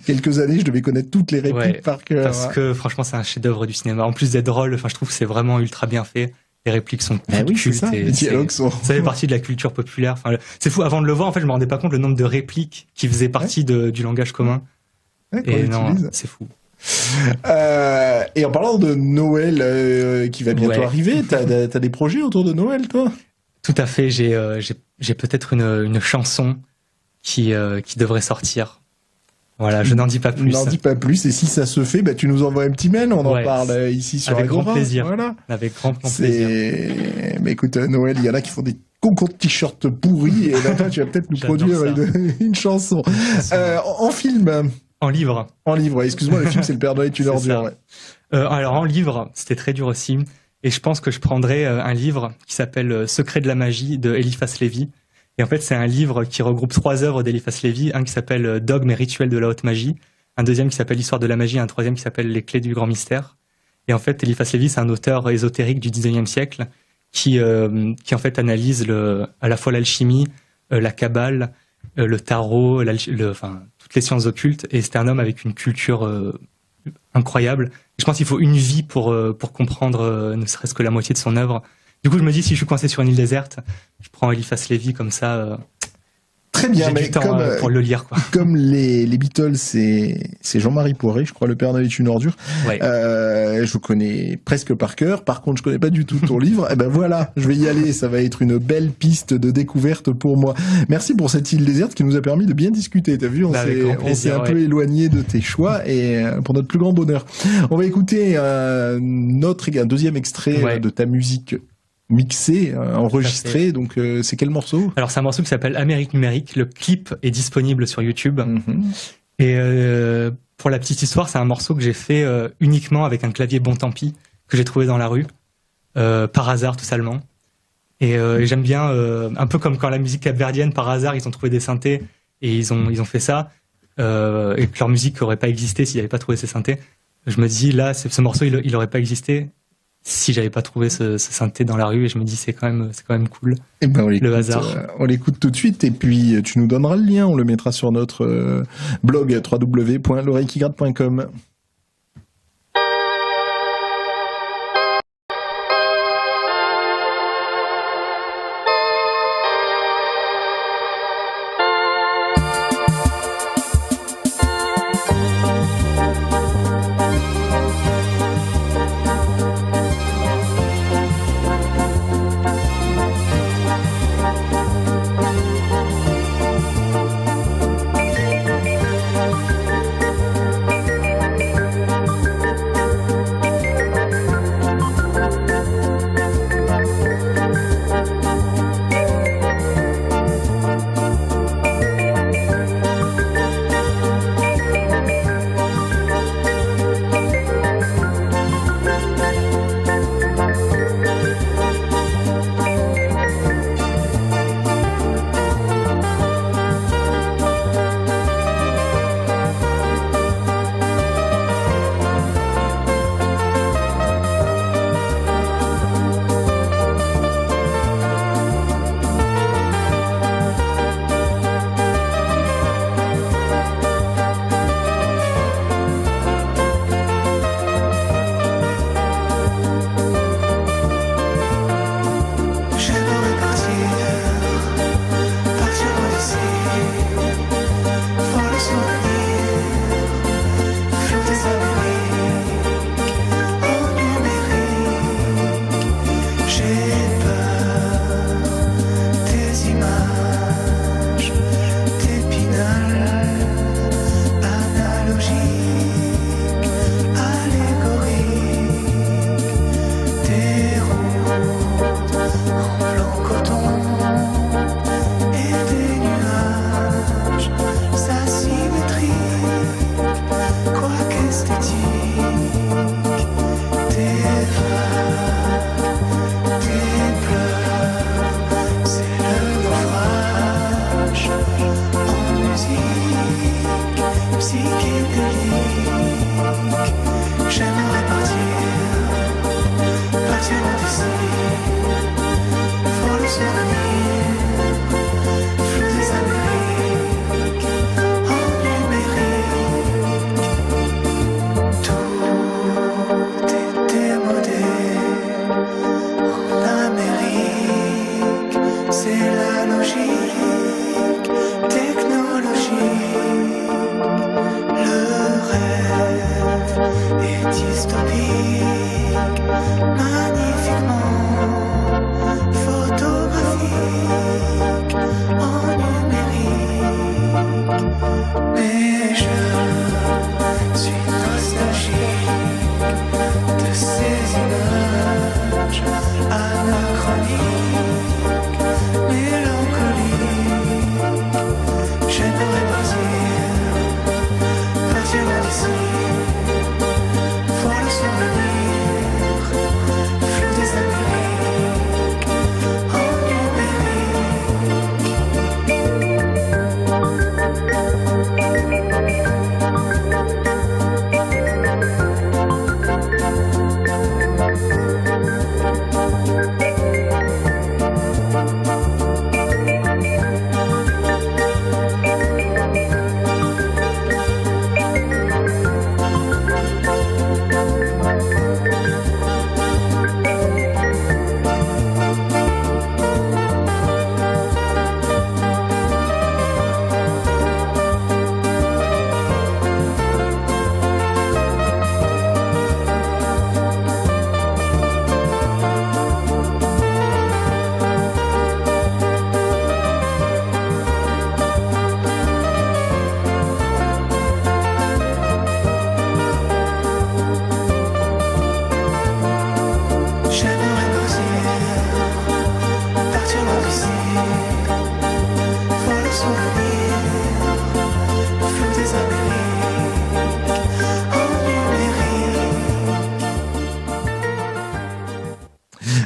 quelques années, je devais connaître toutes les répliques par cœur.
Parce que franchement, c'est un chef-d'œuvre du cinéma. En plus d'être drôle, je trouve que c'est vraiment ultra bien fait. Les répliques sont cultes.
Les dialogues sont.
Ça fait partie de la culture populaire. C'est fou. Avant de le voir, en fait, je me rendais pas compte le nombre de répliques qui faisaient partie du langage commun. Et non, c'est fou.
Et en parlant de Noël qui va bientôt arriver, t'as des projets autour de Noël, toi?
Tout à fait, j'ai peut-être une chanson qui devrait sortir. Voilà, je n'en dis pas plus.
N'en dis pas plus, et si ça se fait, tu nous envoies un petit mail, on en parle ici sur
Agora. Avec grand plaisir.
Voilà.
Avec grand plaisir.
Mais écoute, Noël, il y en a qui font des concours de t-shirts pourris, et là, toi, tu vas peut-être nous produire une chanson. En film.
En livre.
En livre, excuse-moi, le film, c'est Le Père Noël est une ordure.
Alors, en livre, c'était très dur aussi. Et je pense que je prendrais un livre qui s'appelle Secret de la magie de Eliphas Lévy. Et en fait, c'est un livre qui regroupe 3 œuvres d'Eliphas Lévy. Un qui s'appelle Dogmes et rituels de la haute magie. Un deuxième qui s'appelle Histoire de la magie. Un troisième qui s'appelle Les clés du grand mystère. Et en fait, Eliphas Lévy, c'est un auteur ésotérique du 19e siècle qui en fait analyse à la fois l'alchimie, la kabbale, le tarot, toutes les sciences occultes. Et c'était un homme avec une culture incroyable. Je pense qu'il faut une vie pour comprendre ne serait-ce que la moitié de son œuvre. Du coup, je me dis, si je suis coincé sur une île déserte, je prends Eliphas Lévy comme ça.
Très bien,
j'ai du temps pour le lire, quoi.
Comme les Beatles, c'est Jean-Marie Poiré, je crois, Le Père Noël est une ordure.
Ouais.
Je connais presque par cœur. Par contre, je connais pas du tout ton livre. Et ben voilà, je vais y aller. Ça va être une belle piste de découverte pour moi. Merci pour cette île déserte qui nous a permis de bien discuter. T'as vu, on s'est un peu éloigné de tes choix et pour notre plus grand bonheur. On va écouter un deuxième extrait de ta musique mixé, enregistré, donc c'est quel morceau?
Alors c'est un morceau qui s'appelle Amérique numérique, le clip est disponible sur YouTube. Et pour la petite histoire, c'est un morceau que j'ai fait uniquement avec un clavier bon tant pis que j'ai trouvé dans la rue, par hasard totalement. Et j'aime bien, un peu comme quand la musique capverdienne, par hasard, ils ont trouvé des synthés et ils ont fait ça, et que leur musique n'aurait pas existé s'ils n'avaient pas trouvé ces synthés. je me dis là, ce morceau, il aurait pas existé si j'avais pas trouvé ce synthé dans la rue, et je me dis c'est quand même cool.
Et ben
le hasard.
On l'écoute tout de suite, et puis tu nous donneras le lien, on le mettra sur notre blog www.l'oreillequigratte.com.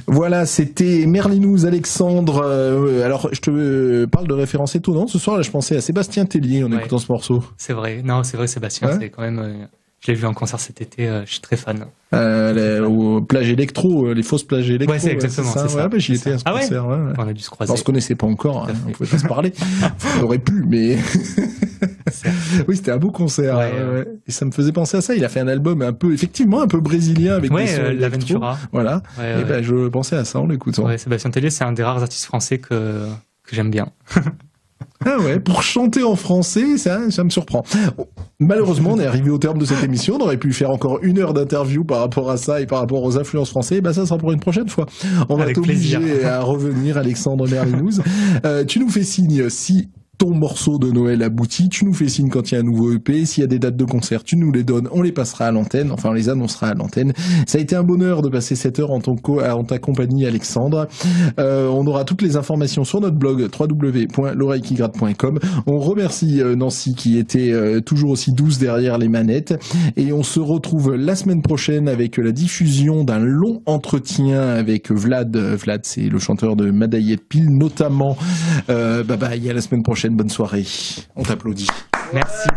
Voilà, c'était Merlinous Alexandre. Alors, je te parle de références étonnantes. Ce soir, là, je pensais à Sébastien Tellier en écoutant ce morceau.
C'est vrai. Non, c'est vrai, Sébastien, c'est quand même... Je l'ai vu en concert cet été, je suis très fan.
Aux plages électro, les fausses plages électro.
Ouais, c'est exactement, c'est ça.
Ouais, bah, j'y étais à ce
Ah ouais
concert. Ouais.
On a dû se croiser.
On se connaissait pas encore, on pouvait pas se parler. On aurait pu, mais oui, c'était un beau concert. Ouais. Et ça me faisait penser à ça. Il a fait un album effectivement un peu brésilien avec des sons
l'Aventura.
Voilà.
Ouais,
et ben je pensais à ça en l'écoutant.
Ouais, Sébastien Tellier, c'est un des rares artistes français que j'aime bien.
Ah ouais, pour chanter en français, ça me surprend. Malheureusement, on est arrivé au terme de cette émission. On aurait pu faire encore 1 heure d'interview par rapport à ça et par rapport aux influences françaises. Bah ça sera pour une prochaine fois. On va t'obliger à revenir, Alexandre Merlinouz. Tu nous fais signe si ton morceau de Noël aboutit, tu nous fais signe quand il y a un nouveau EP, s'il y a des dates de concert, tu nous les donnes, on les passera à l'antenne, enfin on les annoncera à l'antenne. Ça a été un bonheur de passer cette heure en ta compagnie, Alexandre. On aura toutes les informations sur notre blog www.l'oreillequigratte.com. On remercie Nancy qui était toujours aussi douce derrière les manettes et on se retrouve la semaine prochaine avec la diffusion d'un long entretien avec Vlad. Vlad, c'est le chanteur de Madaïet Pile notamment. Bye bye, à la semaine prochaine. Bonne soirée. On t'applaudit.
Merci.